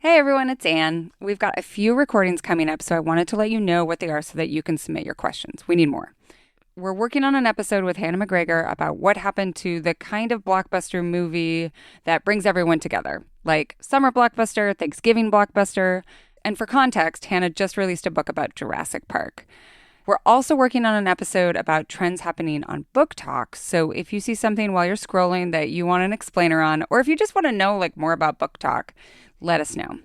Hey everyone, it's Anne. We've got a few recordings coming up, so I wanted to let you know what they are so that you can submit your questions. We need more. We're working on an episode with Hannah McGregor about what happened to the kind of blockbuster movie that brings everyone together, like summer blockbuster, Thanksgiving blockbuster. And for context, Hannah just released a book about Jurassic Park. We're also working on an episode about trends happening on BookTok. So if you see something while you're scrolling that you want an explainer on, or if you just want to know more about BookTok, let us know. And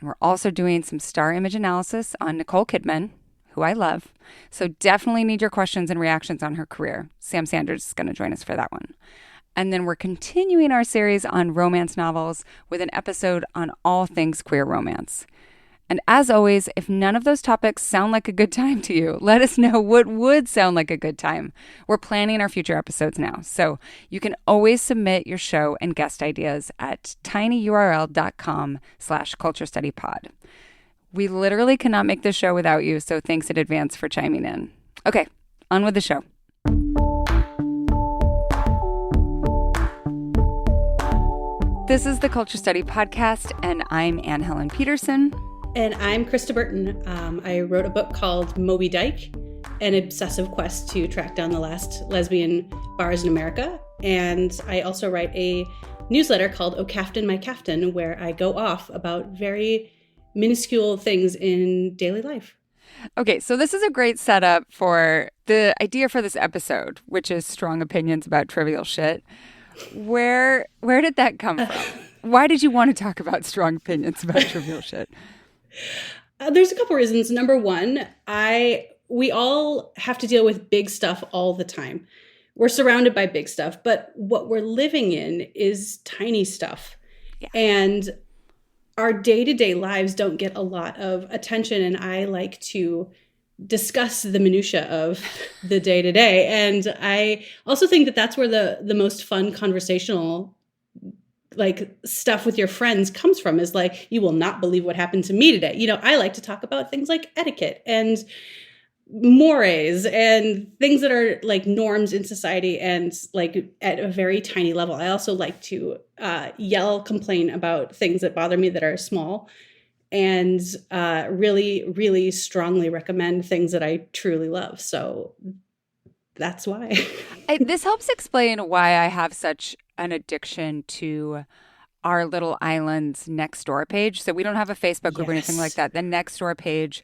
we're also doing some star image analysis on NICOLE KIDMAN, who I love. So definitely need your questions and reactions on her career. Sam Sanders is going to join us for that one. And then we're continuing our series on romance novels with an episode on all things queer romance. And as always, if none of those topics sound like a good time to you, let us know what would sound like a good time. We're planning our future episodes now, so you can always submit your show and guest ideas at tinyurl.com/culturestudypod. We literally cannot make this show without you, so thanks in advance for chiming in. Okay, on with the show. This is the Culture Study Podcast, and I'm Anne Helen Peterson. And I'm Krista Burton. I wrote a book called Moby Dyke, an obsessive quest to track down the last lesbian bars in America. And I also write a newsletter called Oh Captain, My Captain, where I go off about very minuscule things in daily life. Okay, so this is a great setup for the idea for this episode, which is strong opinions about trivial shit. Where did that come from? Why did you want to talk about strong opinions about trivial shit? There's a couple reasons. Number one, we all have to deal with big stuff all the time. We're surrounded by big stuff, but what we're living in is tiny stuff. Yeah. And our day-to-day lives don't get a lot of attention, and I like to discuss the minutia of the day-to-day. And I also think that that's where the most fun conversational stuff with your friends comes from, is you will not believe what happened to me today. I like to talk about things like etiquette and mores and things that are norms in society and at a very tiny level. I also like to complain about things that bother me that are small, and really, really strongly recommend things that I truly love. So that's why. This helps explain why I have such an addiction to our little island's Nextdoor page. So we don't have a Facebook group or anything like that. The Nextdoor page,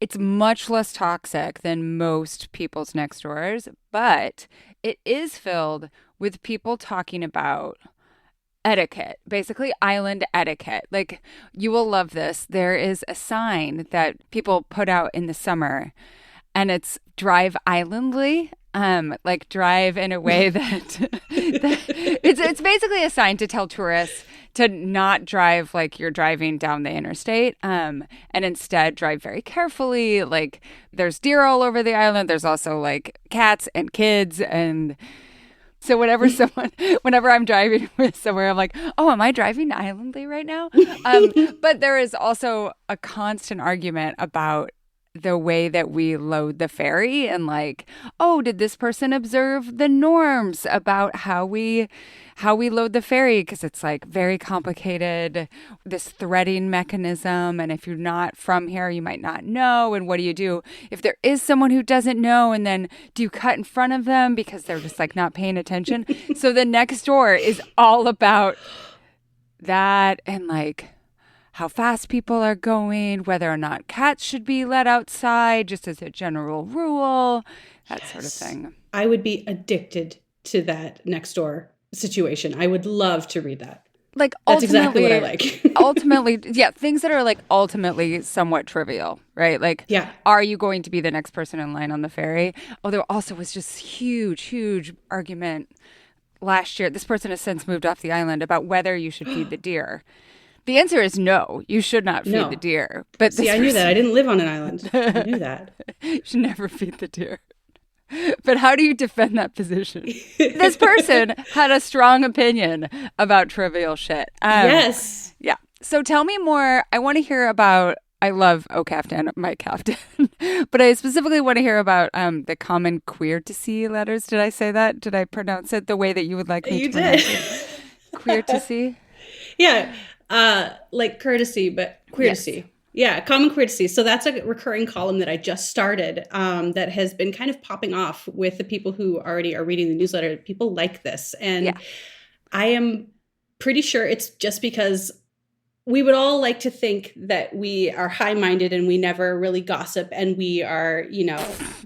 it's much less toxic than most people's Nextdoors, but it is filled with people talking about etiquette, basically island etiquette. You will love this. There is a sign that people put out in the summer, and it's drive islandly. Drive in a way that it's basically a sign to tell tourists to not drive like you're driving down the interstate, and instead drive very carefully. There's deer all over the island. There's also cats and kids, and so whenever I'm driving with somewhere, I'm like, oh, am I driving islandly right now? But there is also a constant argument about the way that we load the ferry, and did this person observe the norms about how we load the ferry? Because it's very complicated, this threading mechanism, and if you're not from here, you might not know. And what do you do if there is someone who doesn't know? And then do you cut in front of them because they're just not paying attention? So the Nextdoor is all about that, and how fast people are going, whether or not cats should be let outside, just as a general rule, that sort of thing. I would be addicted to that Nextdoor situation. I would love to read that. That's exactly what I like. Ultimately, yeah, things that are ultimately somewhat trivial, right? Yeah. Are you going to be the next person in line on the ferry? Oh, there also was just huge argument last year. This person has since moved off the island about whether you should feed the deer. The answer is no. You should not feed the deer. But see, I knew that. I didn't live on an island. I knew that. You should never feed the deer. But how do you defend that position? This person had a strong opinion about trivial shit. Yes. Yeah. So tell me more. I want to hear about, I love Oh Captain, My Captain. But I specifically want to hear about the common queer to see letters. Did I say that? Did I pronounce it the way that you would like me to pronounce it? Queer to see? Yeah. like courtesy, but queertesy. Yes. Yeah, common courtesy. So that's a recurring column that I just started that has been kind of popping off with the people who already are reading the newsletter. People like this. And I am pretty sure it's just because we would all like to think that we are high-minded and we never really gossip and we are,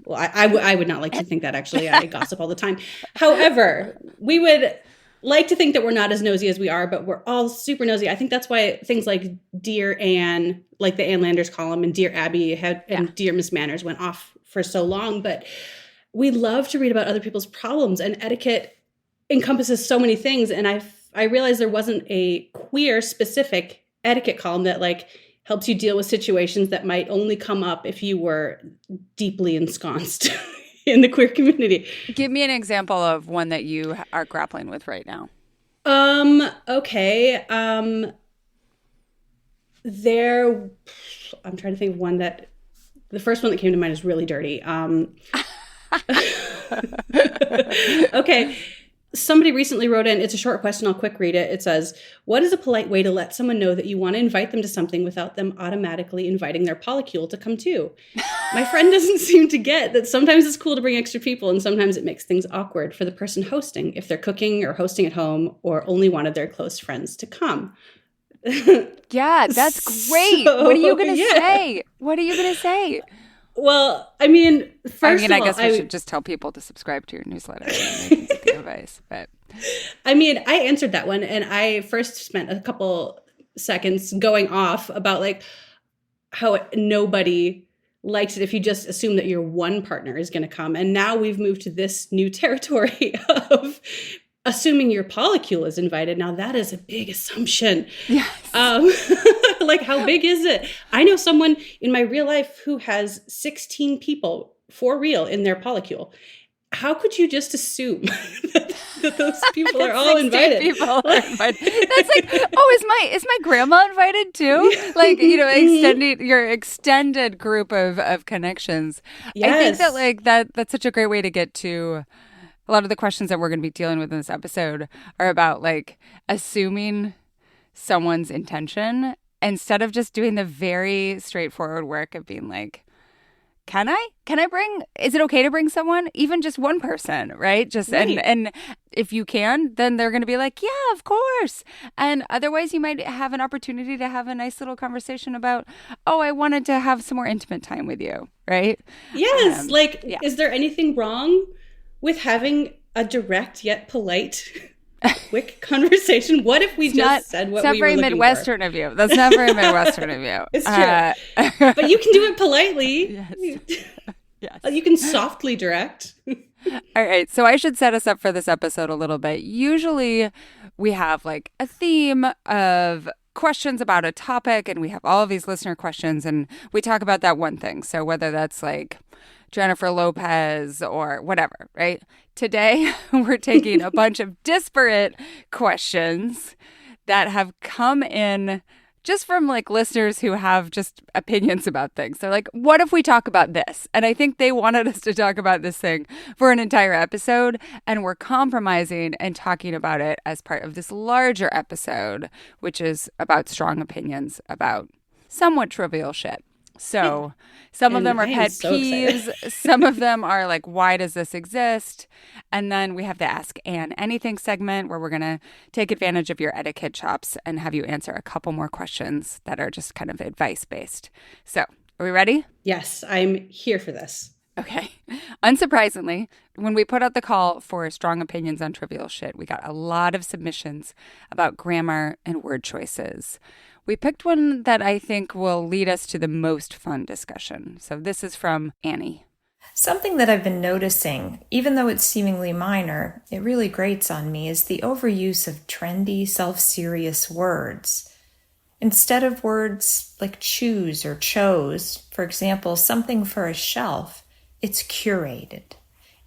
well, I would not like to think that, actually. I gossip all the time. However, we would like to think that we're not as nosy as we are, but we're all super nosy. I think that's why things like Dear Anne, like the Ann Landers column, and Dear Abby and Dear Miss Manners went off for so long. But we love to read about other people's problems, and etiquette encompasses so many things. And I realized there wasn't a queer specific etiquette column that like helps you deal with situations that might only come up if you were deeply ensconced in the queer community. Give me an example of one that you are grappling with right now. Okay. I'm trying to think of one that the first one that came to mind is really dirty. Okay. Somebody recently wrote in, it's a short question, I'll quick read it. It says, what is a polite way to let someone know that you want to invite them to something without them automatically inviting their polycule to come too? My friend doesn't seem to get that sometimes it's cool to bring extra people and sometimes it makes things awkward for the person hosting if they're cooking or hosting at home or only wanted their close friends to come. Yeah, that's great. What are you going to say? What are you going to say? Well, I mean, first of all, I guess we should just tell people to subscribe to your newsletter and they can get the advice. But I mean, I answered that one, and I first spent a couple seconds going off about like how nobody likes it if you just assume that your one partner is going to come. And now we've moved to this new territory of assuming your polycule is invited. Now that is a big assumption. Yes. Like, how big is it? I know someone in my real life who has 16 people for real in their polycule. How could you just assume that those people are all invited? People are invited. That's like, oh, is my grandma invited too? Like, extending your extended group of connections. Yes. I think that like that's such a great way to get to a lot of the questions that we're going to be dealing with in this episode are about like assuming someone's intention instead of just doing the very straightforward work of being like, can I bring, is it okay to bring someone? Even just one person, right? Right. And if you can, then they're going to be like, yeah, of course. And otherwise you might have an opportunity to have a nice little conversation about, oh, I wanted to have some more intimate time with you, right? Yes. Is there anything wrong with having a direct yet polite quick conversation? What if we said what we were looking for? It's not very Midwestern of you. That's not very Midwestern of you. It's true. But you can do it politely. Yes. Yes. You can softly direct. All right. So I should set us up for this episode a little bit. Usually we have like a theme of questions about a topic and we have all of these listener questions and we talk about that one thing. So whether that's like Jennifer Lopez or whatever, right? Today, we're taking a bunch of disparate questions that have come in just from like listeners who have just opinions about things. They're like, what if we talk about this? And I think they wanted us to talk about this thing for an entire episode. And we're compromising and talking about it as part of this larger episode, which is about strong opinions about somewhat trivial shit. So some of them are pet peeves. Some of them are like, why does this exist? And then we have the Ask Anne Anything segment where we're going to take advantage of your etiquette chops and have you answer a couple more questions that are just kind of advice based. So are we ready? Yes, I'm here for this. Okay. Unsurprisingly, when we put out the call for strong opinions on trivial shit, we got a lot of submissions about grammar and word choices. We picked one that I think will lead us to the most fun discussion. So this is from Annie. Something that I've been noticing, even though it's seemingly minor, it really grates on me, is the overuse of trendy, self-serious words. Instead of words like choose or chose, for example, something for a shelf, it's curated.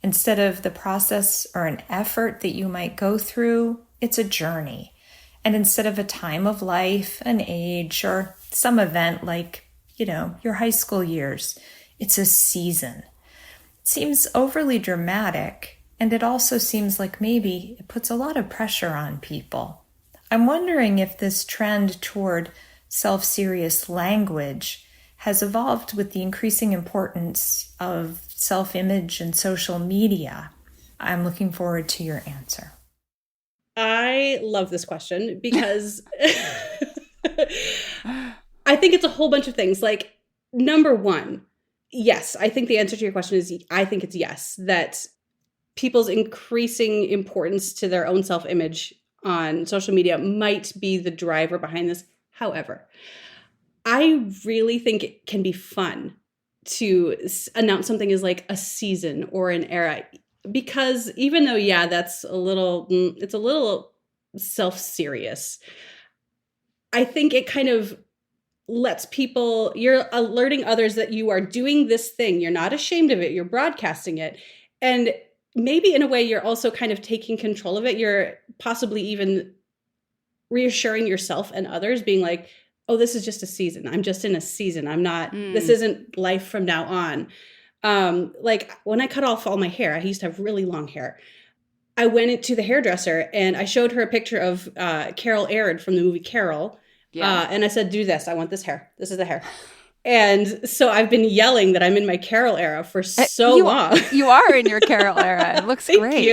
Instead of the process or an effort that you might go through, it's a journey. And instead of a time of life, an age, or some event like, your high school years, it's a season. It seems overly dramatic, and it also seems like maybe it puts a lot of pressure on people. I'm wondering if this trend toward self-serious language has evolved with the increasing importance of self-image and social media? I'm looking forward to your answer. I love this question because I think it's a whole bunch of things. Like, number one, yes, I think the answer to your question is, I think it's yes, that people's increasing importance to their own self-image on social media might be the driver behind this. However, I really think it can be fun to announce something as like a season or an era, because even though, yeah, it's a little self-serious, I think it kind of lets people, you're alerting others that you are doing this thing. You're not ashamed of it. You're broadcasting it. And maybe in a way, you're also kind of taking control of it. You're possibly even reassuring yourself and others, being like, oh, this is just a season. I'm just in a season. I'm not, this isn't life from now on. Like when I cut off all my hair, I used to have really long hair. I went into the hairdresser and I showed her a picture of Carol Aird from the movie Carol. Yeah. And I said, do this. I want this hair. This is the hair. And so I've been yelling that I'm in my Carol era for so long. You are in your Carol era. It looks great.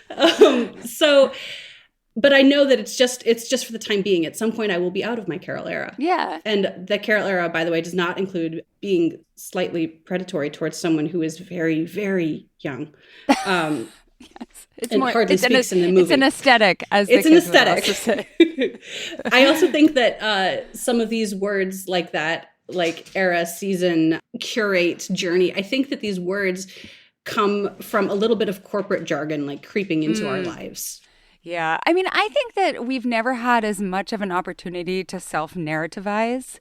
Thank you. But I know that it's just for the time being. At some point, I will be out of my Carol era. Yeah. And the Carol era, by the way, does not include being slightly predatory towards someone who is very, very young. Yes. And hardly speaks in the movie. It's an aesthetic, as it's the kids an aesthetic. would also say. I also think that some of these words like that, like era, season, curate, journey, I think that these words come from a little bit of corporate jargon, like creeping into our lives. Yeah. I mean, I think that we've never had as much of an opportunity to self-narrativize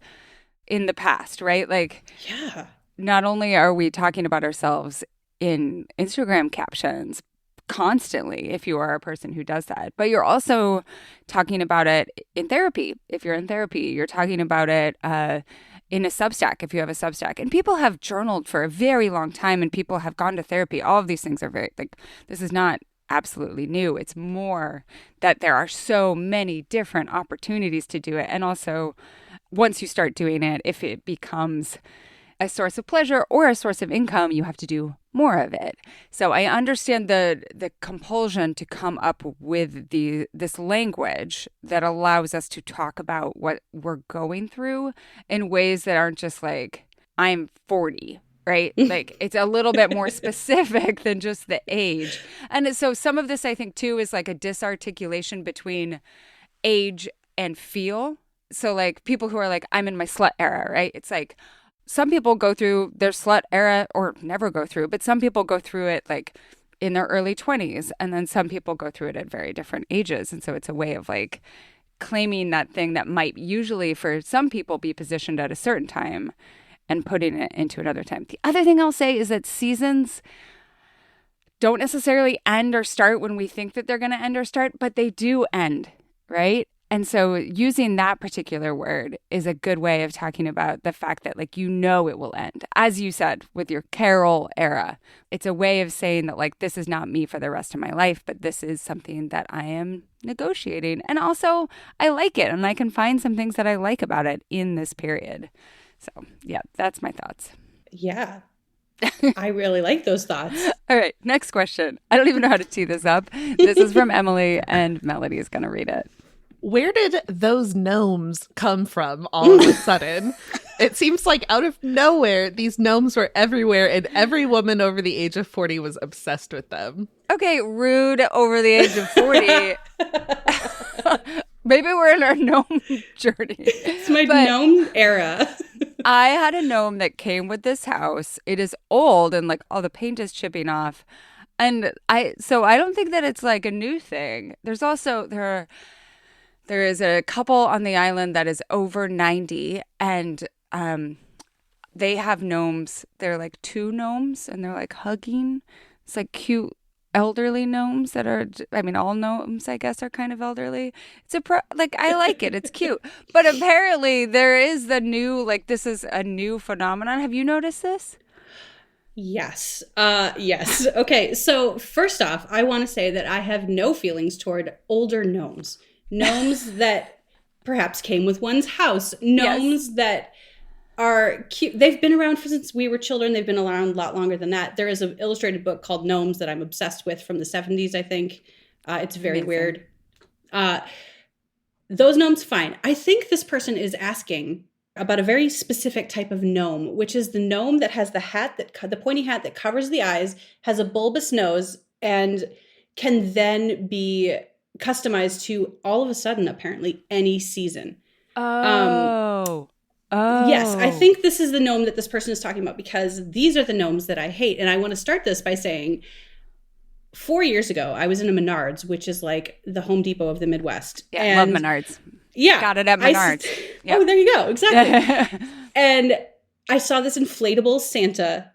in the past, right? Like, yeah. Not only are we talking about ourselves in Instagram captions constantly, if you are a person who does that, but you're also talking about it in therapy. If you're in therapy, you're talking about it in a Substack, if you have a Substack. And people have journaled for a very long time, and people have gone to therapy. All of these things are very, like, this is not absolutely new. It's more that there are so many different opportunities to do it. And also, once you start doing it, if it becomes a source of pleasure or a source of income, you have to do more of it. So I understand the compulsion to come up with this language that allows us to talk about what we're going through in ways that aren't just like, I'm 40, right? Like, it's a little bit more specific than just the age. And so some of this, I think, too, is like a disarticulation between age and feel. So like people who are like, I'm in my slut era, right? It's like, some people go through their slut era, or never go through, but some people go through it like in their early 20s, and then some people go through it at very different ages. And so it's a way of like claiming that thing that might usually for some people be positioned at a certain time and putting it into another time. The other thing I'll say is that seasons don't necessarily end or start when we think that they're going to end or start, but they do end, right? And so using that particular word is a good way of talking about the fact that, like, you know, it will end. As you said, with your Carol era, it's a way of saying that, like, this is not me for the rest of my life, but this is something that I am negotiating. And also, I like it, and I can find some things that I like about it in this period. So, yeah, that's my thoughts. Yeah. I really like those thoughts. All right, next question. I don't even know how to tee this up. This is from Emily, and Melody is going to read it. Where did those gnomes come from all of a sudden? It seems like out of nowhere, these gnomes were everywhere, and every woman over the age of 40 was obsessed with them. Okay, rude over the age of 40. Maybe we're in our gnome journey. It's my gnome era. I had a gnome that came with this house. It is old, and like all the paint is chipping off. And I don't think that it's like a new thing. There's also, there is a couple on the island that is over 90, and they have gnomes. They're like two gnomes, and they're like hugging. It's like cute elderly gnomes that are, I mean, all gnomes, I guess, are kind of elderly. It's I like it. It's cute. But apparently there is the new, like, this is a new phenomenon. Have you noticed this? Yes. Yes. Okay. So first off, I want to say that I have no feelings toward older gnomes. Gnomes that perhaps came with one's house. Gnomes that are cute. They've been around since we were children. They've been around a lot longer than that. There is an illustrated book called Gnomes that I'm obsessed with from the 70s, I think. It's very weird. Those gnomes, fine. I think this person is asking about a very specific type of gnome, which is the gnome that has the pointy hat that covers the eyes, has a bulbous nose, and can then be customized to all of a sudden, apparently, any season. Oh. Yes, I think this is the gnome that this person is talking about, because these are the gnomes that I hate. And I want to start this by saying 4 years ago, I was in a Menards, which is like the Home Depot of the Midwest. Yeah, I love Menards. Yeah. Got it at Menards. Oh, there you go. Exactly. And I saw this inflatable Santa,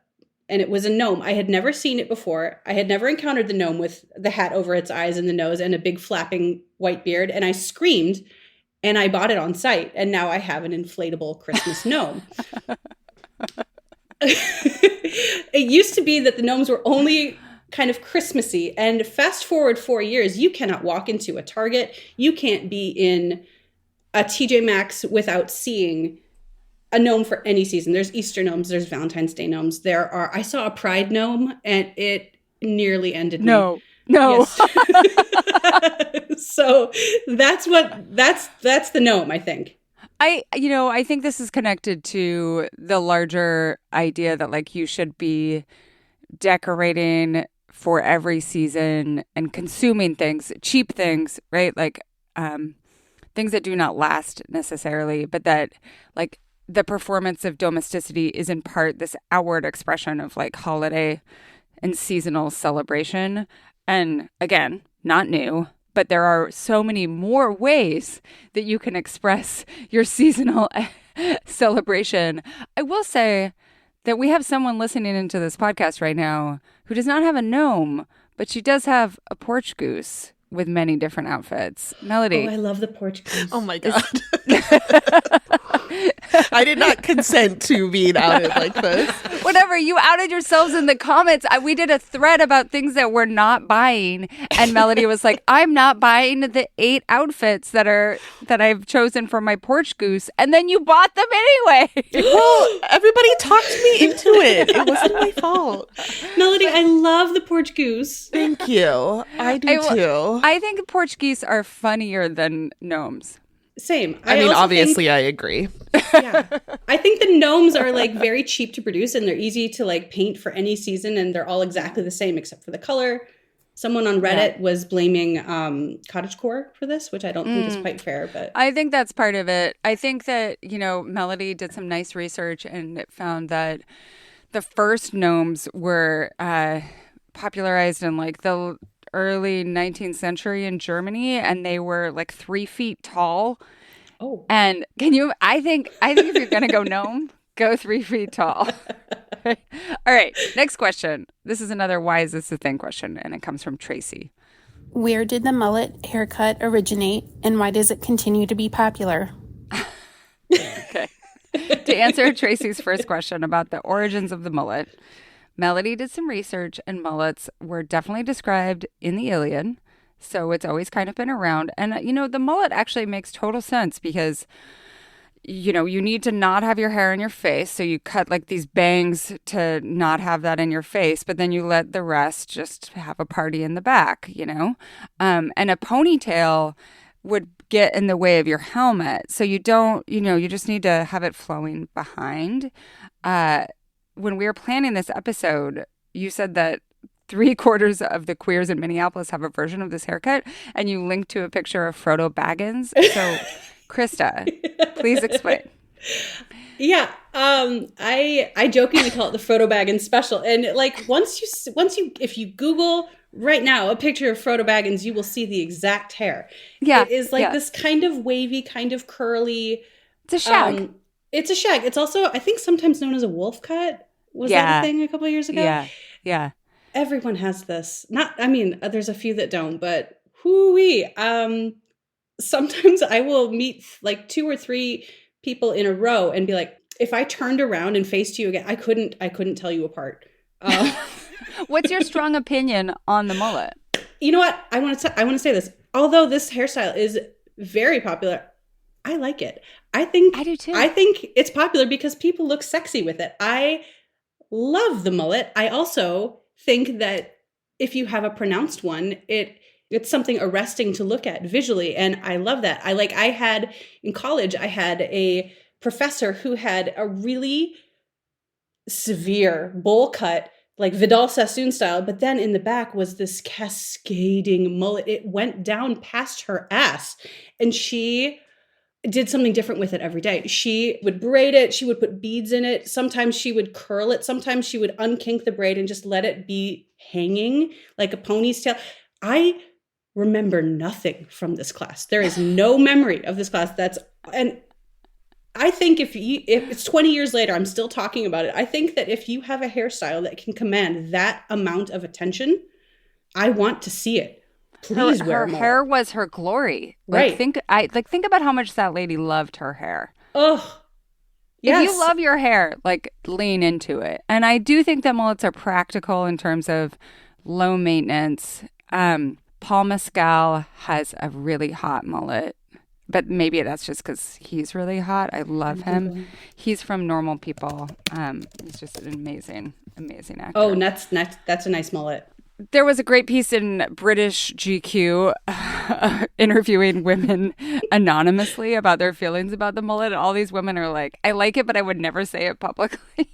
and it was a gnome. I had never seen it before. I had never encountered the gnome with the hat over its eyes and the nose and a big flapping white beard. And I screamed. And I bought it on site, and now I have an inflatable Christmas gnome. It used to be that the gnomes were only kind of Christmassy, and fast forward 4 years, you cannot walk into a Target, you can't be in a TJ Maxx without seeing a gnome for any season. There's Easter gnomes, there's Valentine's Day gnomes. I saw a Pride gnome, and it nearly ended me. No. Yes. So that's the gnome, I think. I think this is connected to the larger idea that like you should be decorating for every season and consuming things, cheap things, right? Like things that do not last necessarily, but that like the performance of domesticity is in part this outward expression of like holiday and seasonal celebration. And again, not new, but there are so many more ways that you can express your seasonal celebration. I will say that we have someone listening into this podcast right now who does not have a gnome, but she does have a porch goose with many different outfits. Melody. Oh, I love the porch goose. Oh my God. I did not consent to being outed like this. Whatever, you outed yourselves in the comments. We did a thread about things that we're not buying, and Melody was like, I'm not buying the 8 outfits that I've chosen for my porch goose, and then you bought them anyway. Well, everybody talked me into it. It wasn't my fault. Melody, I love the porch goose. Thank you. I do too. I think porch geese are funnier than gnomes. Same. I mean, obviously, I agree. Yeah. I think the gnomes are like very cheap to produce, and they're easy to like paint for any season, and they're all exactly the same except for the color. Someone on Reddit was blaming cottagecore for this, which I don't think is quite fair. But I think that's part of it. I think that, Melody did some nice research, and it found that the first gnomes were popularized in like the early 19th century in Germany, and they were like 3 feet tall. Oh. And I think if you're going to go gnome, go 3 feet tall. All right. Next question. This is another why is this a thing question, and it comes from Tracy. Where did the mullet haircut originate, and why does it continue to be popular? Okay. To answer Tracy's first question about the origins of the mullet, Melody did some research, and mullets were definitely described in the Iliad. So it's always kind of been around. And, the mullet actually makes total sense because, you need to not have your hair in your face. So you cut like these bangs to not have that in your face. But then you let the rest just have a party in the back, And a ponytail would get in the way of your helmet. So you don't, you just need to have it flowing behind. When we were planning this episode, you said that 3/4 of the queers in Minneapolis have a version of this haircut, and you linked to a picture of Frodo Baggins. So, Krista, please explain. Yeah, I jokingly call it the Frodo Baggins special, and like once you if you Google right now a picture of Frodo Baggins, you will see the exact hair. Yeah, it is like this kind of wavy, kind of curly. It's a shag. It's a shag. It's also, I think, sometimes known as a wolf cut. Was that a thing a couple of years ago? Yeah. Everyone has this. There's a few that don't, but hoo-wee. Sometimes I will meet like 2 or 3 people in a row and be like, if I turned around and faced you again, I couldn't tell you apart. What's your strong opinion on the mullet? You know what? I want to say this. Although this hairstyle is very popular, I like it. I think I do too. I think it's popular because people look sexy with it. I love the mullet. I also think that if you have a pronounced one, it's something arresting to look at visually, and I love that. I had in college, I had a professor who had a really severe bowl cut, like Vidal Sassoon style, but then in the back was this cascading mullet. It went down past her ass, and she did something different with it every day. She would braid it. She would put beads in it. Sometimes she would curl it. Sometimes she would unkink the braid and just let it be hanging like a pony's tail. I remember nothing from this class. There is no memory of this class. And I think if it's 20 years later, I'm still talking about it. I think that if you have a hairstyle that can command that amount of attention, I want to see it. Please wear her hair was her glory. Right. Think about how much that lady loved her hair. Oh, yes. If you love your hair, like lean into it. And I do think that mullets are practical in terms of low maintenance. Paul Mescal has a really hot mullet, but maybe that's just because he's really hot. I love him. He's from Normal People. He's just an amazing actor. Oh, that's a nice mullet. There was a great piece in British GQ interviewing women anonymously about their feelings about the mullet. And all these women are like, I like it, but I would never say it publicly.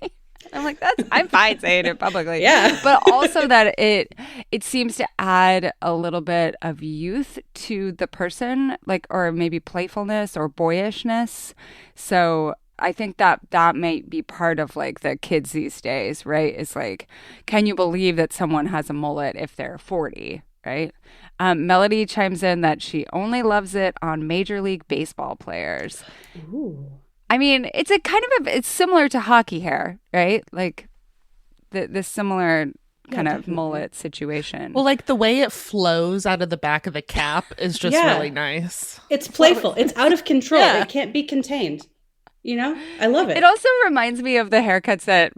I'm like, I'm fine saying it publicly. Yeah. But also that it seems to add a little bit of youth to the person, like, or maybe playfulness or boyishness. So I think that might be part of like the kids these days, right? It's like, can you believe that someone has a mullet if they're 40, right? Melody chimes in that she only loves it on Major League Baseball players. Ooh. I mean, it's a kind of it's similar to hockey hair, right? Like the similar kind of mullet situation. Well, like the way it flows out of the back of the cap is just really nice. It's playful. It's out of control. Yeah. It can't be contained. You know, I love it. It also reminds me of the haircuts that,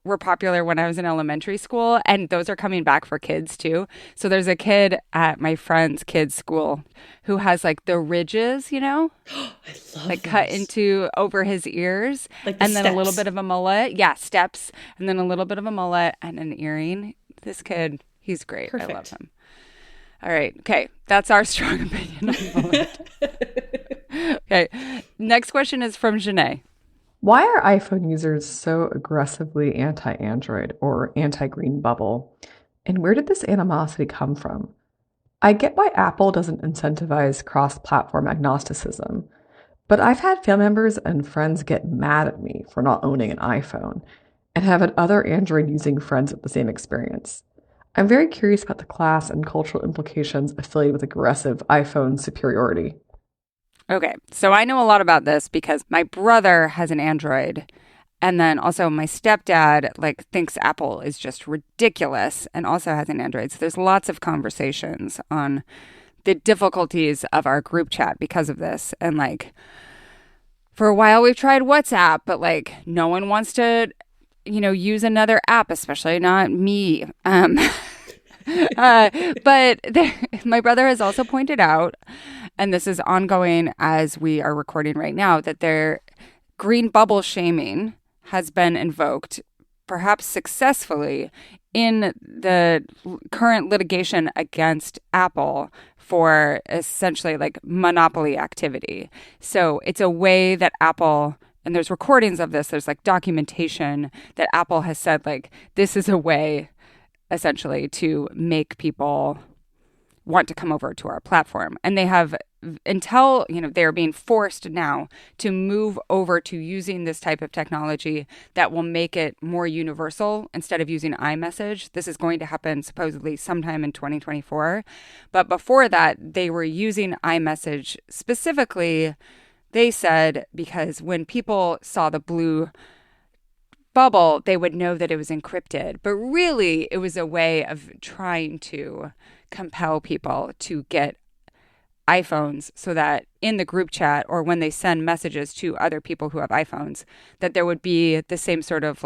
were popular when I was in elementary school. And those are coming back for kids, too. So there's a kid at my friend's kid's school who has like the ridges, I love like those. Cut into over his ears. Like and then steps. A little bit of a mullet. Yeah, steps. And then a little bit of a mullet and an earring. This kid, he's great. Perfect. I love him. All right. Okay. That's our strong opinion on mullet. Okay. Next question is from Janae. Why are iPhone users so aggressively anti-Android or anti-green bubble? And where did this animosity come from? I get why Apple doesn't incentivize cross-platform agnosticism, but I've had family members and friends get mad at me for not owning an iPhone and have had other Android-using friends with the same experience. I'm very curious about the class and cultural implications affiliated with aggressive iPhone superiority. Okay, so I know a lot about this because my brother has an Android, and then also my stepdad thinks Apple is just ridiculous and also has an Android. So there's lots of conversations on the difficulties of our group chat because of this. And for a while we've tried WhatsApp, but no one wants to, use another app, especially not me. But my brother has also pointed out, and this is ongoing as we are recording right now, that their green bubble shaming has been invoked, perhaps successfully, in the current litigation against Apple for essentially monopoly activity. So it's a way that Apple, and there's recordings of this, there's documentation that Apple has said this is a way essentially to make people want to come over to our platform. And they have, until, they're being forced now to move over to using this type of technology that will make it more universal instead of using iMessage. This is going to happen supposedly sometime in 2024. But before that, they were using iMessage specifically, they said, because when people saw the blue bubble, they would know that it was encrypted. But really, it was a way of trying to compel people to get iPhones so that in the group chat or when they send messages to other people who have iPhones, that there would be the same sort of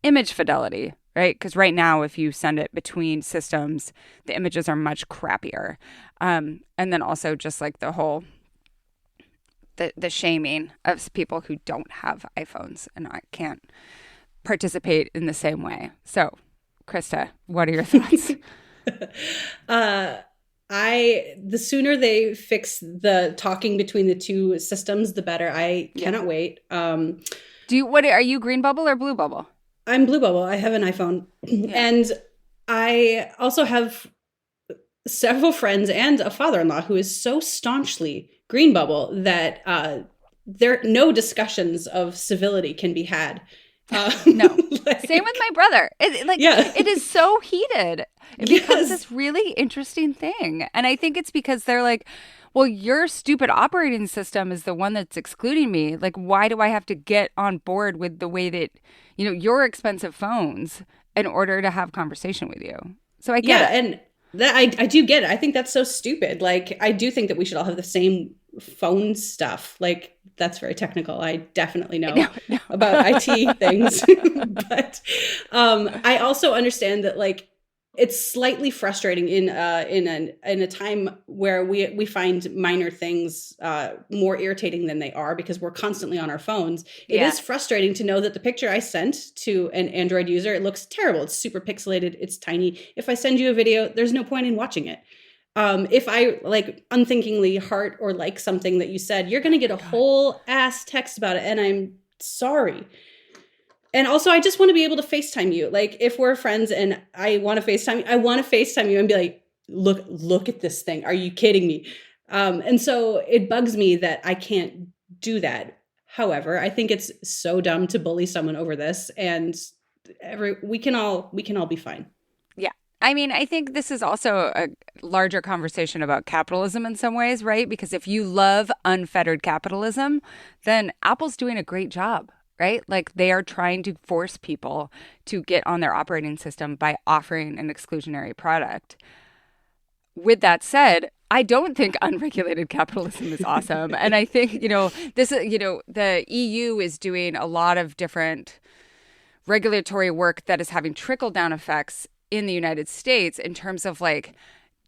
image fidelity, right? Because right now, if you send it between systems, the images are much crappier. And then also just the the shaming of people who don't have iPhones and I can't participate in the same way. So, Krista, what are your thoughts? The sooner they fix the talking between the two systems, the better. I cannot wait. Are you green bubble or blue bubble? I'm blue bubble. I have an iPhone. Yeah. And I also have several friends and a father-in-law who is so staunchly green bubble that no discussions of civility can be had. No. Same with my brother. It is so heated. It becomes this really interesting thing. And I think it's because they're like, well, your stupid operating system is the one that's excluding me. Like, why do I have to get on board with the way that, your expensive phones in order to have conversation with you? So I get it. And that I do get it. I think that's so stupid. Like, I do think that we should all have the same phone stuff. Like, that's very technical. I definitely know about IT things. But I also understand that, like, it's slightly frustrating in a time where we find minor things more irritating than they are because we're constantly on our phones. It is frustrating to know that the picture I sent to an Android user, it looks terrible. It's super pixelated. It's tiny. If I send you a video, there's no point in watching it. If I unthinkingly heart or like something that you said, you're going to get a whole ass text about it. And I'm sorry. And also, I just want to be able to FaceTime you. Like, if we're friends and I want to FaceTime you and be like, look at this thing. Are you kidding me? And so it bugs me that I can't do that. However, I think it's so dumb to bully someone over this, and we can all be fine. Yeah. I mean, I think this is also a larger conversation about capitalism in some ways, right? Because if you love unfettered capitalism, then Apple's doing a great job. Right? Like, they are trying to force people to get on their operating system by offering an exclusionary product. With that said, I don't think unregulated capitalism is awesome. And I think, the EU is doing a lot of different regulatory work that is having trickle-down effects in the United States in terms of, like,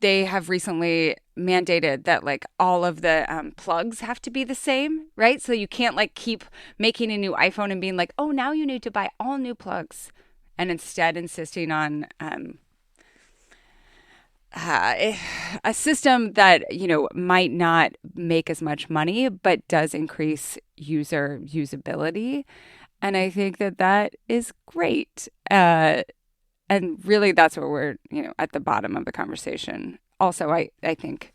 they have recently mandated that, like, all of the plugs have to be the same, right? So you can't, like, keep making a new iPhone and being like, oh, now you need to buy all new plugs, and instead insisting on a system that, might not make as much money, but does increase user usability. And I think that is great. And really, that's what we're, at the bottom of the conversation. Also, I think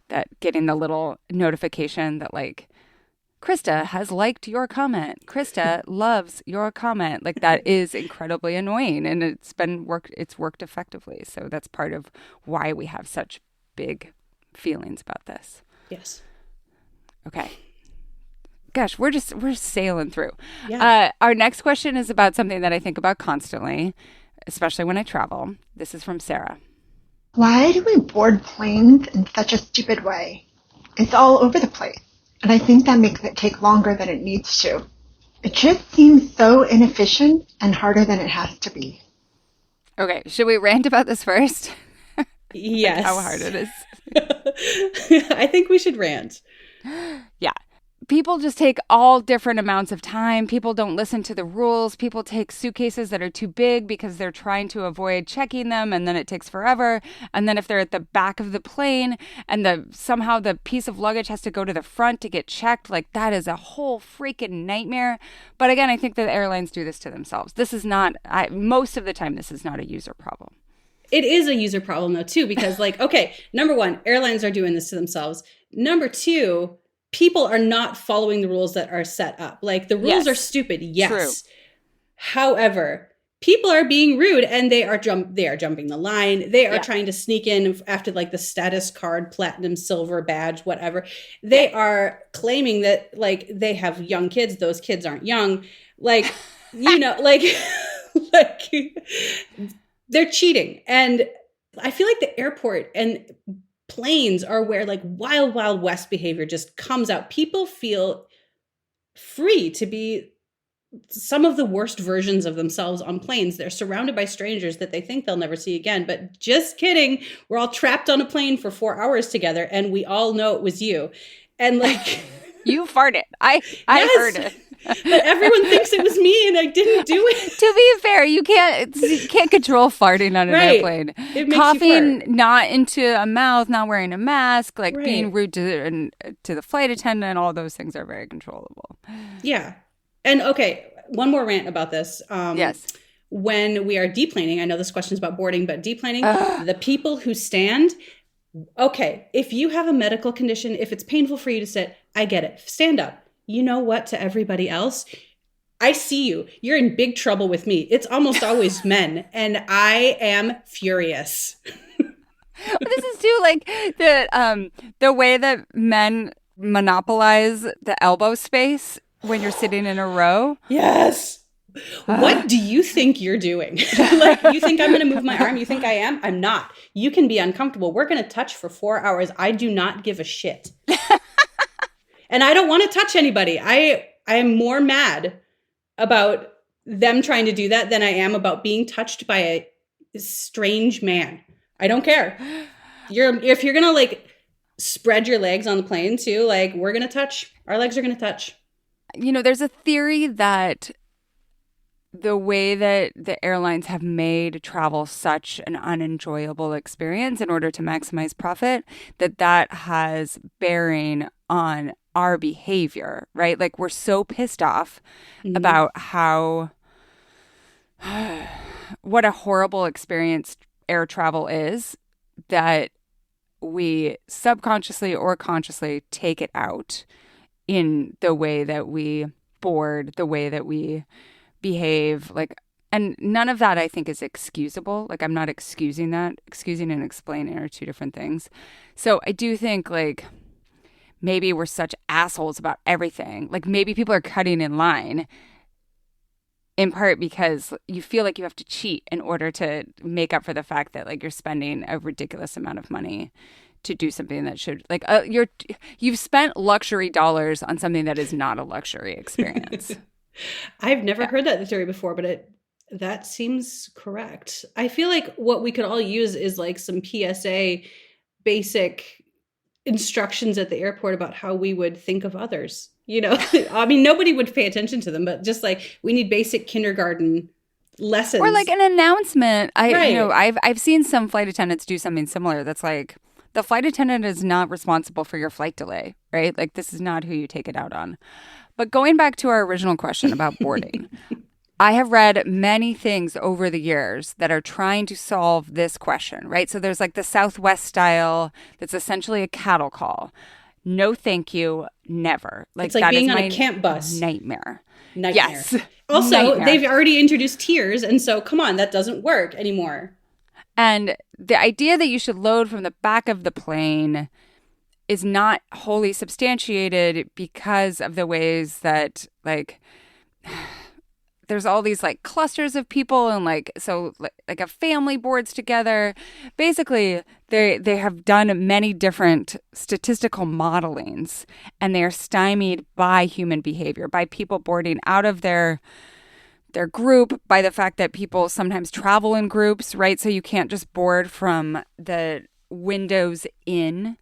that getting the little notification that, like, Krista has liked your comment. Krista loves your comment. Like, that is incredibly annoying, and it's worked effectively. So that's part of why we have such big feelings about this. Yes. Okay. Gosh, we're sailing through. Yeah. Our next question is about something that I think about constantly, especially when I travel. This is from Sarah. Why do we board planes in such a stupid way? It's all over the place, and I think that makes it take longer than it needs to. It just seems so inefficient and harder than it has to be. Okay, should we rant about this first? Yes. Like how hard it is. I think we should rant. Yeah. People just take all different amounts of time. People don't listen to the rules. People take suitcases that are too big because they're trying to avoid checking them, and then it takes forever. And then if they're at the back of the plane and somehow the piece of luggage has to go to the front to get checked, like, that is a whole freaking nightmare. But again, I think that airlines do this to themselves. This is not, most of the time, this is not a user problem. It is a user problem, though, too, because, like, okay, number one, airlines are doing this to themselves. Number two, people are not following the rules that are set up. Like, the rules are stupid. Yes. True. However, people are being rude, and they are jumping the line. They are trying to sneak in after, like, the status card, platinum, silver badge, whatever. They are claiming that, like, they have young kids. Those kids aren't young. Like, like, like, they're cheating. And I feel like the airport and planes are where, like, wild, wild west behavior just comes out. People feel free to be some of the worst versions of themselves on planes. They're surrounded by strangers that they think they'll never see again. But just kidding. We're all trapped on a plane for 4 hours together, and we all know it was you. And, like, You farted. I Yes. heard it. But everyone thinks it was me and I didn't do it. To be fair, you can't control farting on an Right. airplane. It makes Coughing you fart. not into a mouth, not wearing a mask, like Right. being rude to the flight attendant, all those things are very controllable. Yeah. And okay, one more rant about this. Yes. When we are deplaning, I know this question is about boarding, but deplaning, the people who stand, okay, if you have a medical condition, if it's painful for you to sit, I get it. Stand up. You know what? To everybody else, I see you. You're in big trouble with me. It's almost always men, and I am furious. This is too like the way that men monopolize the elbow space when you're sitting in a row. Yes. What do you think you're doing? Like, you think I'm going to move my arm? You think I am? I'm not. You can be uncomfortable. We're going to touch for 4 hours. I do not give a shit. And I don't want to touch anybody. I am more mad about them trying to do that than I am about being touched by a strange man. I don't care. If you're going to like spread your legs on the plane too, like we're going to touch. Our legs are going to touch. You know, there's a theory that the way that the airlines have made travel such an unenjoyable experience in order to maximize profit, that has bearing on our behavior, right? Like we're so pissed off about how what a horrible experience air travel is that we subconsciously or consciously take it out in the way that we board, the way that we behave, like, and none of that I think is excusable. Like, I'm not excusing that. Excusing and explaining are two different things. So I do think like maybe we're such assholes about everything. Like maybe people are cutting in line in part because you feel like you have to cheat in order to make up for the fact that like you're spending a ridiculous amount of money to do something that should like you've spent luxury dollars on something that is not a luxury experience. I've never heard that theory before, but that seems correct. I feel like what we could all use is like some PSA basic instructions at the airport about how we would think of others. You know, I mean, nobody would pay attention to them, but just like we need basic kindergarten lessons. Or like an announcement. Right. You know, I've seen some flight attendants do something similar that's like, the flight attendant is not responsible for your flight delay, right? Like this is not who you take it out on. But going back to our original question about boarding, I have read many things over the years that are trying to solve this question, right? So there's like the Southwest style that's essentially a cattle call. No, thank you, never. Like it's like that being is on my a camp bus. Nightmare. Nightmare. Yes. Also, Nightmare. they've already introduced tiers, and so come on, that doesn't work anymore. And the idea that you should load from the back of the plane is not wholly substantiated because of the ways that like there's all these like clusters of people and like so like a family boards together. Basically, they have done many different statistical modelings and they are stymied by human behavior, by people boarding out of their group, by the fact that people sometimes travel in groups, right? So you can't just board from the windows in.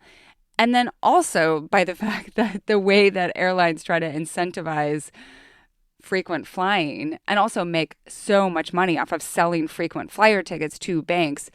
And then also by the fact that the way that airlines try to incentivize frequent flying and also make so much money off of selling frequent flyer tickets to banks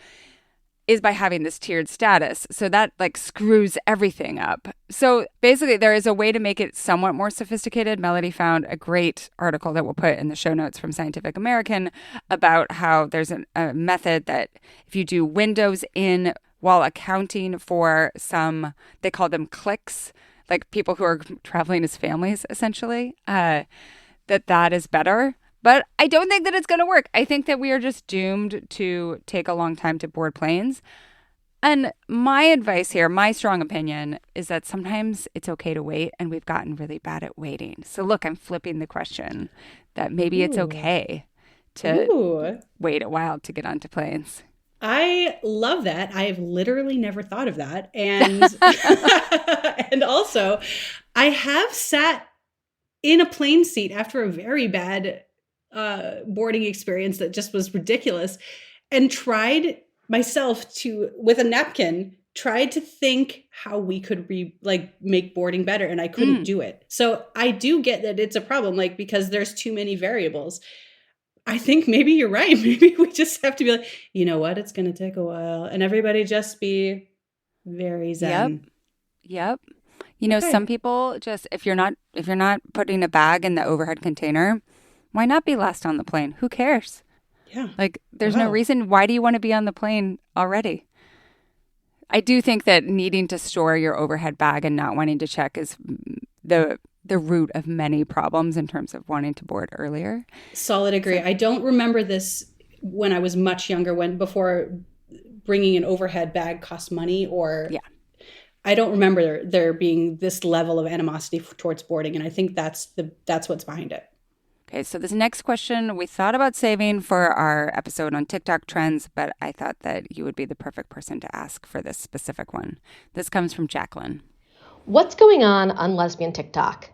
is by having this tiered status. So that like screws everything up. So basically there is a way to make it somewhat more sophisticated. Melody found a great article that we'll put in the show notes from Scientific American about how there's a method that if you do windows in while accounting for some, they call them cliques, like people who are traveling as families essentially, that is better. But I don't think that it's going to work. I think that we are just doomed to take a long time to board planes. And my advice here, my strong opinion, is that sometimes it's okay to wait, and we've gotten really bad at waiting. So look, I'm flipping the question that maybe it's okay to wait a while to get onto planes. I love that. I've literally never thought of that. And and also, I have sat in a plane seat after a very bad boarding experience that just was ridiculous and tried myself to, with a napkin, tried to think how we could make boarding better, and I couldn't do it. So I do get that it's a problem, like, because there's too many variables. I think maybe you're right. Maybe we just have to be like, you know what? It's going to take a while, and everybody just be very zen. Yep. You know, some people just, if you're not putting a bag in the overhead container, why not be last on the plane? Who cares? Yeah. Like, there's no reason. Why do you want to be on the plane already? I do think that needing to store your overhead bag and not wanting to check is the root of many problems in terms of wanting to board earlier. Solid agree. I don't remember this when I was much younger, before bringing an overhead bag cost money, or I don't remember there being this level of animosity towards boarding, and I think that's what's behind it. Okay, so this next question we thought about saving for our episode on TikTok trends, but I thought that you would be the perfect person to ask for this specific one. This comes from Jacqueline. What's going on lesbian TikTok?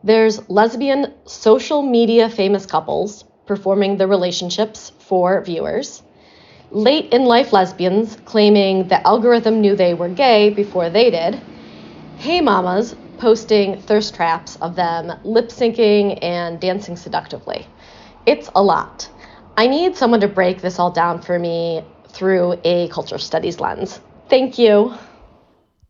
There's lesbian social media famous couples performing the relationships for viewers. Late in life lesbians claiming the algorithm knew they were gay before they did. Hey mamas posting thirst traps of them lip syncing and dancing seductively. It's a lot. I need someone to break this all down for me through a culture studies lens. Thank you.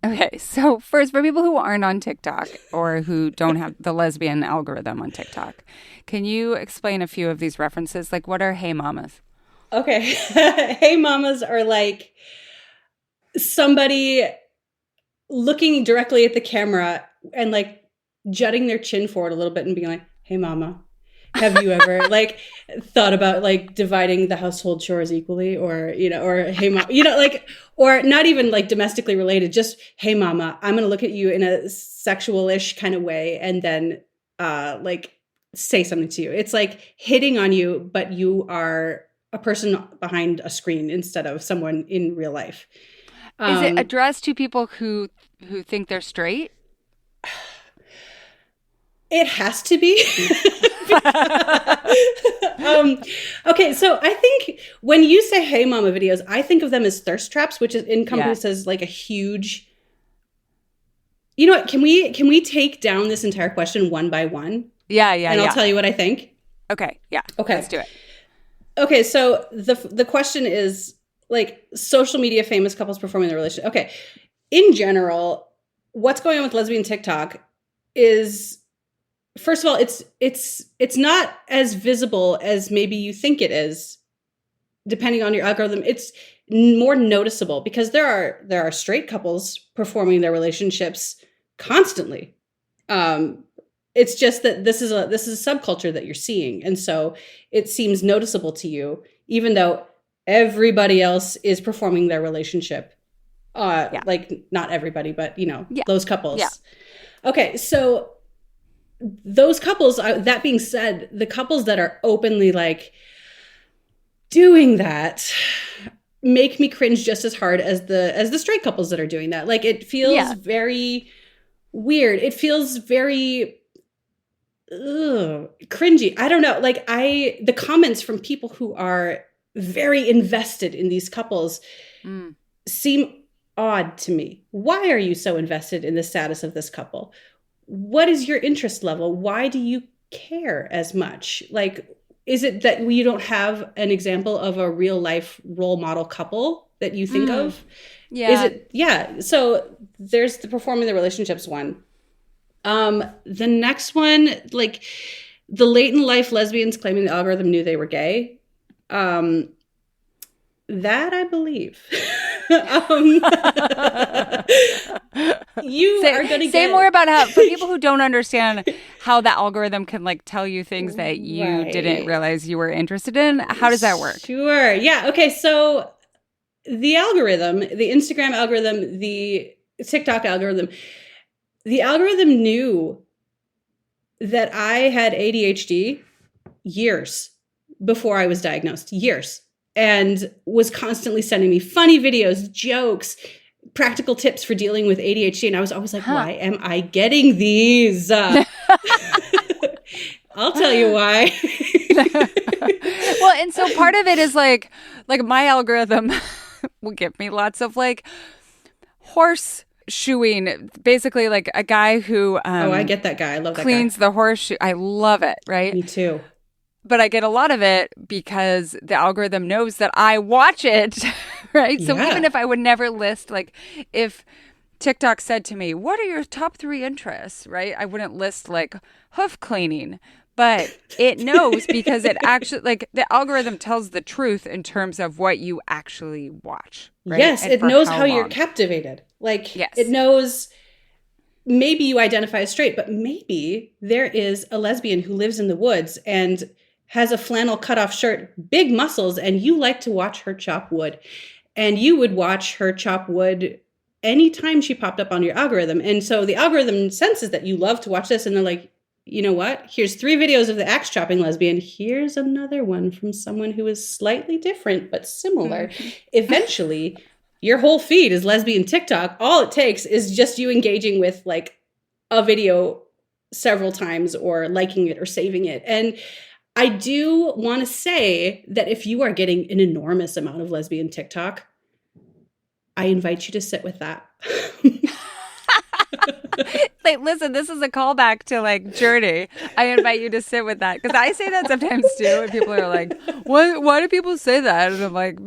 Okay, so first, for people who aren't on TikTok or who don't have the lesbian algorithm on TikTok, can you explain a few of these references? Like, what are hey mamas? Okay. Hey mamas are like somebody looking directly at the camera and like jutting their chin forward a little bit and being like, hey mama, have you ever like thought about like dividing the household chores equally, or, you know, or hey mom, you know, like, or not even like domestically related, just, hey mama, I'm going to look at you in a sexual-ish kind of way and then like say something to you. It's like hitting on you, but you are a person behind a screen instead of someone in real life. Is it addressed to people who think they're straight? It has to be. Okay, so I think when you say hey mama videos, I think of them as thirst traps, which is encompasses like a huge, you know what, can we take down this entire question one by one? Yeah. And I'll tell you what I think. Okay, yeah. Okay. Let's do it. Okay, so the question is like social media famous couples performing their relationship. Okay. In general, what's going on with lesbian TikTok is, first of all, it's not as visible as maybe you think it is, depending on your algorithm. It's more noticeable because there are straight couples performing their relationships constantly. It's just that this is a subculture that you're seeing, and so it seems noticeable to you, even though everybody else is performing their relationship. Like not everybody, but you know, those couples. Yeah. Okay, so those couples, that being said, the couples that are openly like doing that make me cringe just as hard as the straight couples that are doing that. Like it feels very weird. It feels very cringy. I don't know. Like the comments from people who are very invested in these couples seem odd to me. Why are you so invested in the status of this couple? What is your interest level? Why do you care as much? Like, is it that you don't have an example of a real life role model couple that you think of? Yeah. Is it? Yeah. So there's the performing the relationships one. The next one, like the late in life lesbians claiming the algorithm knew they were gay. That I believe. You are going to say more about how, for people who don't understand how the algorithm can like tell you things that you didn't realize you were interested in. How does that work? Sure. Yeah. Okay. So the algorithm, the Instagram algorithm, the TikTok algorithm, the algorithm knew that I had ADHD years before I was diagnosed. Years. And was constantly sending me funny videos, jokes, practical tips for dealing with ADHD. And I was always like, why am I getting these? I'll tell you why. Well, and so part of it is like my algorithm will give me lots of like horseshoeing, basically like a guy who I get that guy. I love that guy. Cleans the horseshoe. I love it, right? Me too. But I get a lot of it because the algorithm knows that I watch it, right? So even if I would never list, like if TikTok said to me, what are your top 3 interests, right? I wouldn't list like hoof cleaning, but it knows because it actually, like the algorithm tells the truth in terms of what you actually watch, right? Yes, and it knows how long. you're captivated. Like it knows maybe you identify as straight, but maybe there is a lesbian who lives in the woods and has a flannel cutoff shirt, big muscles, and you like to watch her chop wood. And you would watch her chop wood anytime she popped up on your algorithm. And so the algorithm senses that you love to watch this, and they're like, you know what? Here's 3 videos of the axe chopping lesbian. Here's another one from someone who is slightly different but similar. Eventually, your whole feed is lesbian TikTok. All it takes is just you engaging with like a video several times or liking it or saving it. And I do want to say that if you are getting an enormous amount of lesbian TikTok, I invite you to sit with that. Like, listen, this is a callback to like Journey. I invite you to sit with that because I say that sometimes too, and people are like, "Why do people say that?" And I'm like,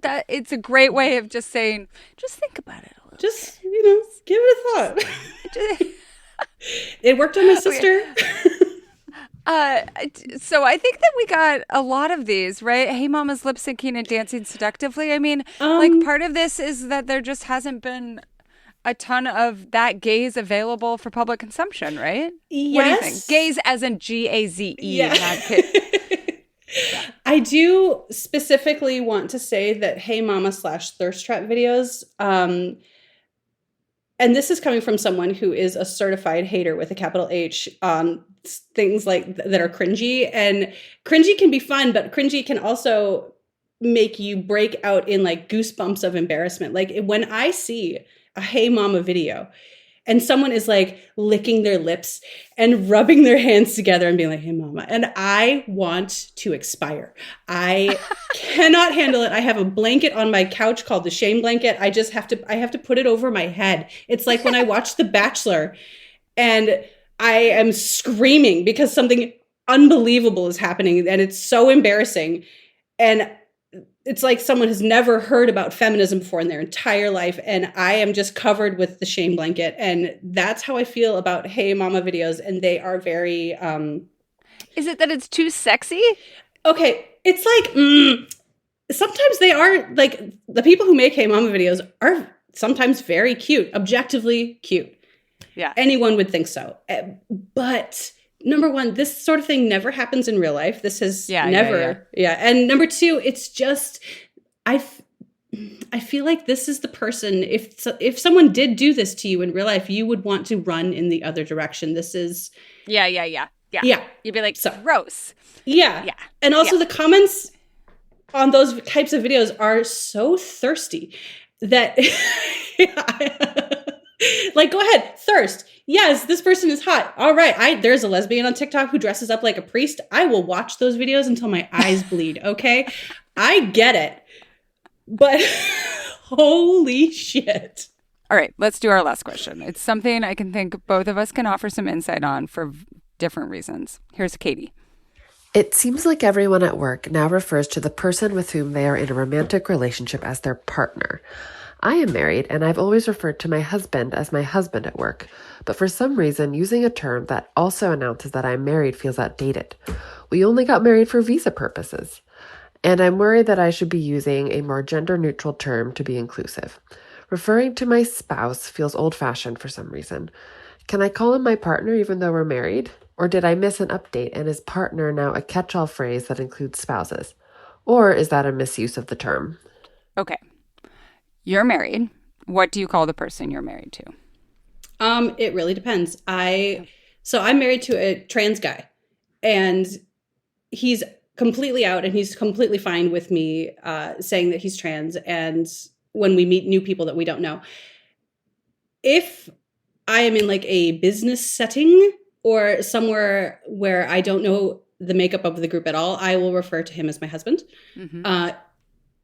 "That it's a great way of just saying, just think about it a little. Just give it a thought." It worked on my sister. So I think that we got a lot of these, right? Hey Mama's lip syncing and dancing seductively. I mean, like part of this is that there just hasn't been a ton of that gaze available for public consumption, right? Yes. What do you think? Gaze as in Gaze, not kid. I do specifically want to say that Hey Mama / thirst trap videos, and this is coming from someone who is a certified hater with a capital H on things like that are cringy. And cringy can be fun, but cringy can also make you break out in like goosebumps of embarrassment. Like when I see a Hey Mama video and someone is like licking their lips and rubbing their hands together and being like, hey mama. And I want to expire. I cannot handle it. I have a blanket on my couch called the shame blanket. I have to put it over my head. It's like when I watch The Bachelor and I am screaming because something unbelievable is happening and it's so embarrassing. And it's like someone has never heard about feminism before in their entire life. And I am just covered with the shame blanket. And that's how I feel about Hey Mama videos. And they are very... Is it that it's too sexy? Okay. It's like, sometimes they are like, the people who make Hey Mama videos are sometimes very cute, objectively cute. Yeah. Anyone would think so. But... number one, this sort of thing never happens in real life. This has never. Yeah. And number two, it's just, I feel like this is the person, if someone did do this to you in real life, you would want to run in the other direction. This is. Yeah. You'd be like, so gross. Yeah. And also the comments on those types of videos are so thirsty that like, go ahead, thirst. Yes, this person is hot. All right. There's a lesbian on TikTok who dresses up like a priest. I will watch those videos until my eyes bleed. Okay. I get it. But holy shit. All right. Let's do our last question. It's something I can think both of us can offer some insight on for different reasons. Here's Katie. It seems like everyone at work now refers to the person with whom they are in a romantic relationship as their partner. I am married, and I've always referred to my husband as my husband at work, but for some reason, using a term that also announces that I'm married feels outdated. We only got married for visa purposes, and I'm worried that I should be using a more gender-neutral term to be inclusive. Referring to my spouse feels old-fashioned for some reason. Can I call him my partner even though we're married? Or did I miss an update, and is partner now a catch-all phrase that includes spouses? Or is that a misuse of the term? Okay. You're married. What do you call the person you're married to? It really depends. I'm married to a trans guy, and he's completely out, and he's completely fine with me saying that he's trans. And when we meet new people that we don't know, if I am in like a business setting or somewhere where I don't know the makeup of the group at all, I will refer to him as my husband. Mm-hmm.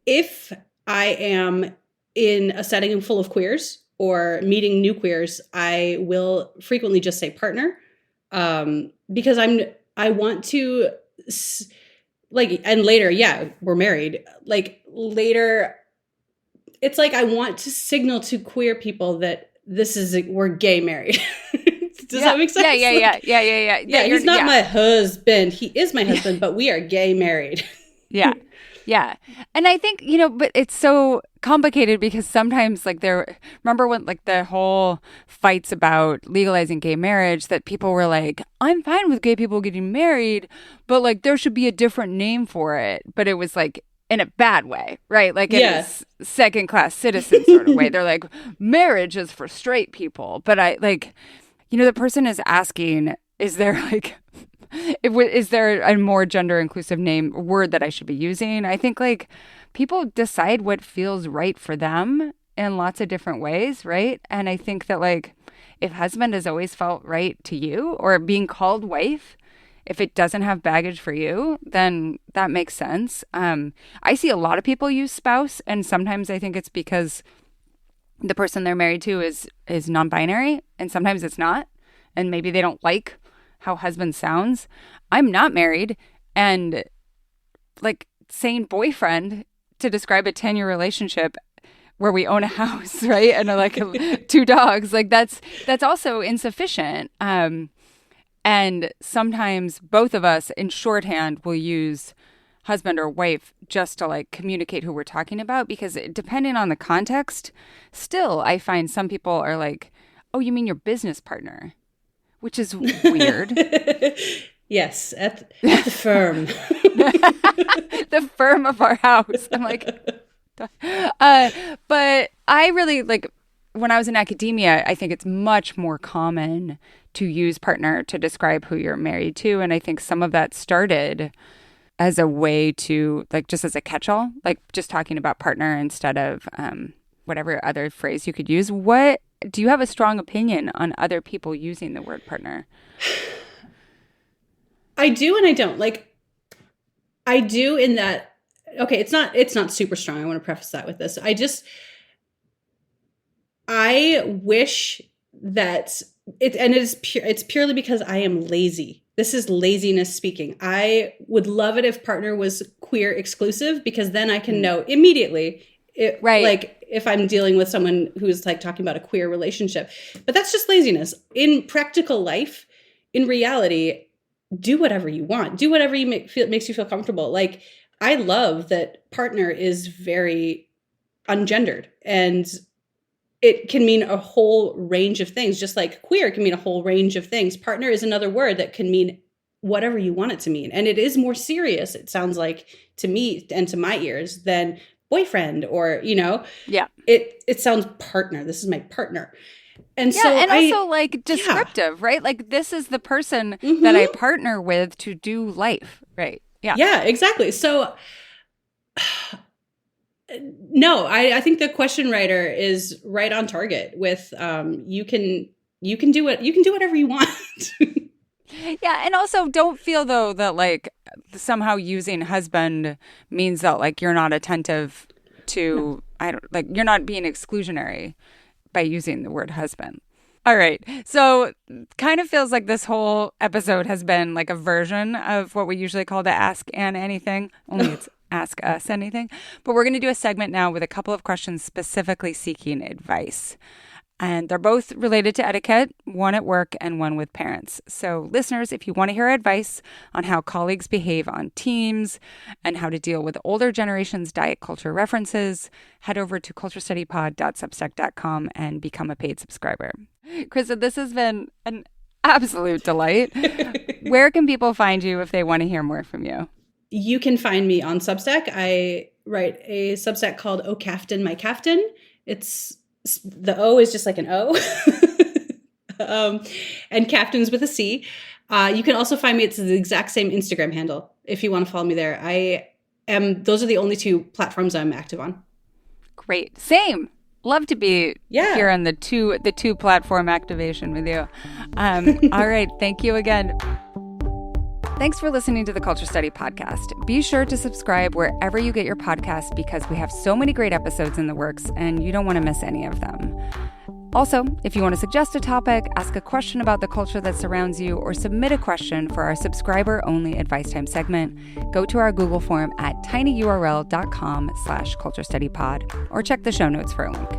If I am in a setting full of queers or meeting new queers, I will frequently just say partner, because I want to like, and later, yeah, we're married. Like later, it's like I want to signal to queer people that we're gay married. Does that make sense? Yeah. He's not my husband. He is my husband, but we are gay married. Yeah. And I think, but it's so complicated because sometimes remember when like the whole fights about legalizing gay marriage, that people were like, I'm fine with gay people getting married, but like there should be a different name for it. But it was like in a bad way, right? Like in a second class citizen sort of way. They're like, marriage is for straight people. But I like, the person is asking, is there a more gender inclusive word that I should be using? I think like people decide what feels right for them in lots of different ways, right? And I think that like if husband has always felt right to you, or being called wife, if it doesn't have baggage for you, then that makes sense. I see a lot of people use spouse, and sometimes I think it's because the person they're married to is non-binary, and sometimes it's not, and maybe they don't like how husband sounds. I'm not married, and like saying boyfriend to describe a 10-year relationship where we own a house, right? And like 2 dogs, like that's also insufficient. And sometimes both of us in shorthand will use husband or wife just to like communicate who we're talking about, because depending on the context, still I find some people are like, oh, you mean your business partner? Which is weird. Yes, at the firm. The firm of our house. I'm like, but I really like, when I was in academia, I think it's much more common to use partner to describe who you're married to. And I think some of that started as a way to, like, just as a catch-all, like just talking about partner instead of whatever other phrase you could use. What do you have a strong opinion on other people using the word partner? I do and I don't. Like, I do in that, okay, it's not super strong. I want to preface that with this. I wish that it's purely because I am lazy. This is laziness speaking. I would love it if partner was queer exclusive, because then I can know immediately like if I'm dealing with someone who's like talking about a queer relationship. But that's just laziness. In practical life, in reality, do whatever you want. Do whatever makes you feel comfortable. Like, I love that partner is very ungendered, and it can mean a whole range of things, just like queer can mean a whole range of things. Partner is another word that can mean whatever you want it to mean. And it is more serious, it sounds like, to me and to my ears, than boyfriend or, Yeah. It sounds partner. This is my partner. And yeah, so and also like descriptive, right? Like, this is the person that I partner with to do life, right? Yeah. Yeah, exactly. So no, I think the question writer is right on target with you can do whatever you want. Yeah, and also don't feel though that like somehow using husband means that like you're not attentive to you're not being exclusionary by using the word husband. All right. So kind of feels like this whole episode has been like a version of what we usually call the Ask Anne Anything, only it's Ask Us Anything. But we're going to do a segment now with a couple of questions specifically seeking advice. And they're both related to etiquette, one at work and one with parents. So listeners, if you want to hear advice on how colleagues behave on teams and how to deal with older generation's diet culture references, head over to culturestudypod.substack.com and become a paid subscriber. Krista, this has been an absolute delight. Where can people find you if they want to hear more from you? You can find me on Substack. I write a Substack called O Caftan My Caftan. The O is just like an O. And Caftan's with a C. You can also find me. It's the exact same Instagram handle if you want to follow me there. Those are the only 2 platforms I'm active on. Great. Same. Love to be here on the two platform activation with you. All right. Thank you again. Thanks for listening to the Culture Study Podcast. Be sure to subscribe wherever you get your podcasts, because we have so many great episodes in the works and you don't want to miss any of them. Also, if you want to suggest a topic, ask a question about the culture that surrounds you, or submit a question for our subscriber-only Advice Time segment, go to our Google form at tinyurl.com/culturestudypod, or check the show notes for a link.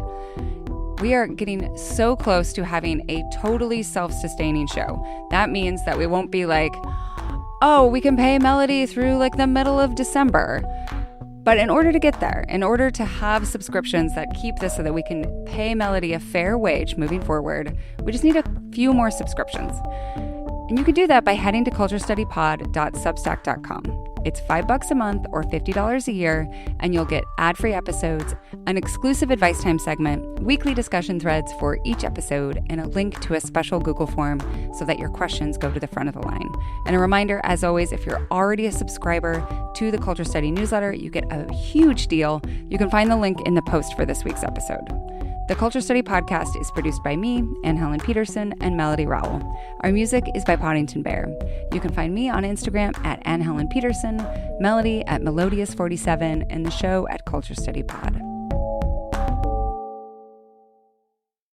We are getting so close to having a totally self-sustaining show. That means that we won't be like, oh, we can pay Melody through like the middle of December. But in order to get there, in order to have subscriptions that keep this so that we can pay Melody a fair wage moving forward, we just need a few more subscriptions. And you can do that by heading to culturestudypod.substack.com. It's $5 a month or $50 a year, and you'll get ad-free episodes, an exclusive Advice Time segment, weekly discussion threads for each episode, and a link to a special Google form so that your questions go to the front of the line. And a reminder, as always, if you're already a subscriber to the Culture Study newsletter, you get a huge deal. You can find the link in the post for this week's episode. The Culture Study podcast is produced by me, Anne Helen Peterson, and Melody Rowell. Our music is by Poddington Bear. You can find me on Instagram at Anne Helen Peterson, Melody at Melodious47, and the show at Culture Study Pod.